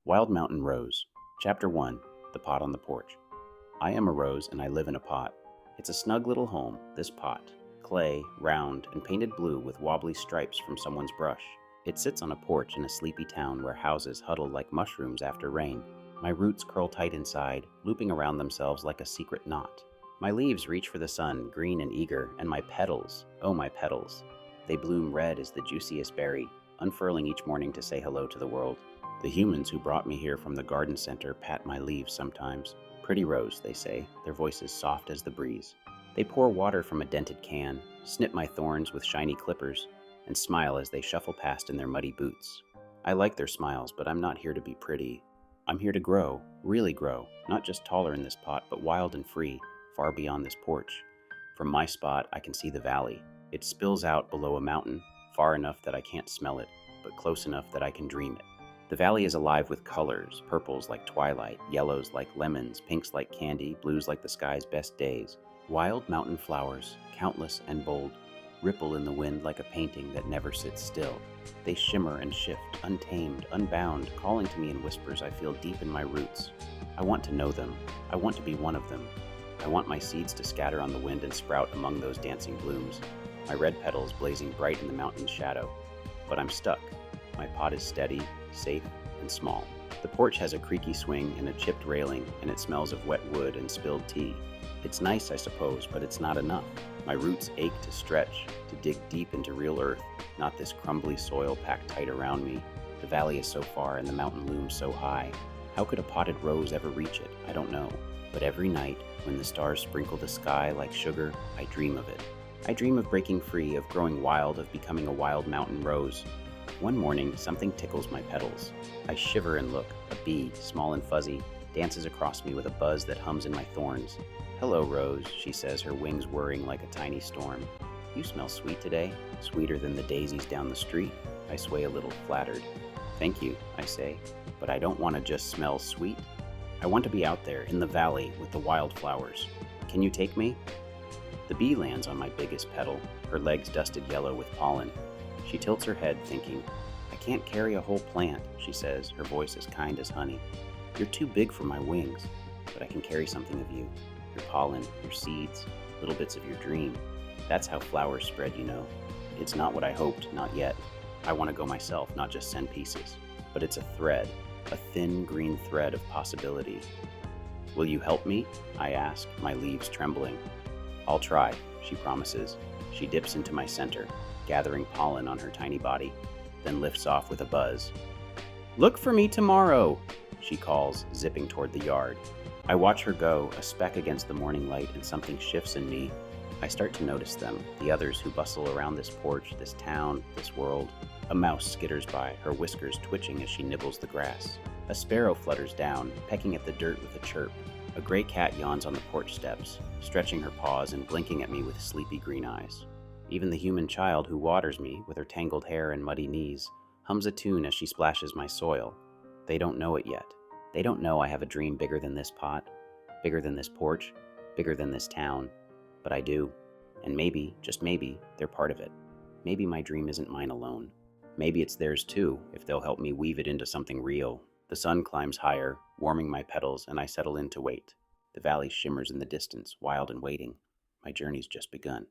Wild Mountain Rose. Chapter 1. The Pot on the Porch. I am a rose and I live in a pot. It's a snug little home, this pot. Clay, round, and painted blue with wobbly stripes from someone's brush. It sits on a porch in a sleepy town where houses huddle like mushrooms after rain. My roots curl tight inside, looping around themselves like a secret knot. My leaves reach for the sun, green and eager, and my petals, oh my petals. They bloom red as the juiciest berry, unfurling each morning to say hello to the world. The humans who brought me here from the garden center pat my leaves sometimes. Pretty rose, they say, their voices soft as the breeze. They pour water from a dented can, snip my thorns with shiny clippers, and smile as they shuffle past in their muddy boots. I like their smiles, but I'm not here to be pretty. I'm here to grow, really grow, not just taller in this pot, but wild and free, far beyond this porch. From my spot, I can see the valley. It spills out below a mountain, far enough that I can't smell it, but close enough that I can dream it. The valley is alive with colors, purples like twilight, yellows like lemons, pinks like candy, blues like the sky's best days. Wild mountain flowers, countless and bold, ripple in the wind like a painting that never sits still. They shimmer and shift, untamed, unbound, calling to me in whispers I feel deep in my roots. I want to know them. I want to be one of them. I want my seeds to scatter on the wind and sprout among those dancing blooms, my red petals blazing bright in the mountain's shadow. But I'm stuck. My pot is steady, safe, and small. The porch has a creaky swing and a chipped railing, and it smells of wet wood and spilled tea. It's nice, I suppose, but it's not enough. My roots ache to stretch, to dig deep into real earth, not this crumbly soil packed tight around me. The valley is so far and the mountain looms so high. How could a potted rose ever reach it? I don't know. But every night, when the stars sprinkle the sky like sugar, I dream of it. I dream of breaking free, of growing wild, of becoming a wild mountain rose. One morning, something tickles my petals. I shiver and look. A bee, small and fuzzy, dances across me with a buzz that hums in my thorns. "Hello, Rose," she says, her wings whirring like a tiny storm. "You smell sweet today, sweeter than the daisies down the street." I sway a little, flattered. "Thank you," I say, "but I don't want to just smell sweet. I want to be out there, in the valley, with the wildflowers. Can you take me?" The bee lands on my biggest petal, her legs dusted yellow with pollen. She tilts her head, thinking. "I can't carry a whole plant," she says, her voice as kind as honey. "You're too big for my wings, but I can carry something of you. Your pollen, your seeds, little bits of your dream. That's how flowers spread, you know. It's not what I hoped, not yet. I want to go myself, not just send pieces. But it's a thread, a thin green thread of possibility." "Will you help me?" I ask, my leaves trembling. "I'll try," she promises. She dips into my center, gathering pollen on her tiny body, then lifts off with a buzz. "Look for me tomorrow," she calls, zipping toward the yard. I watch her go, a speck against the morning light, and something shifts in me. I start to notice them, the others who bustle around this porch, this town, this world. A mouse skitters by, her whiskers twitching as she nibbles the grass. A sparrow flutters down, pecking at the dirt with a chirp. A gray cat yawns on the porch steps, stretching her paws and blinking at me with sleepy green eyes. Even the human child who waters me, with her tangled hair and muddy knees, hums a tune as she splashes my soil. They don't know it yet. They don't know I have a dream bigger than this pot, bigger than this porch, bigger than this town. But I do. And maybe, just maybe, they're part of it. Maybe my dream isn't mine alone. Maybe it's theirs too, if they'll help me weave it into something real. The sun climbs higher, warming my petals, and I settle in to wait. The valley shimmers in the distance, wild and waiting. My journey's just begun.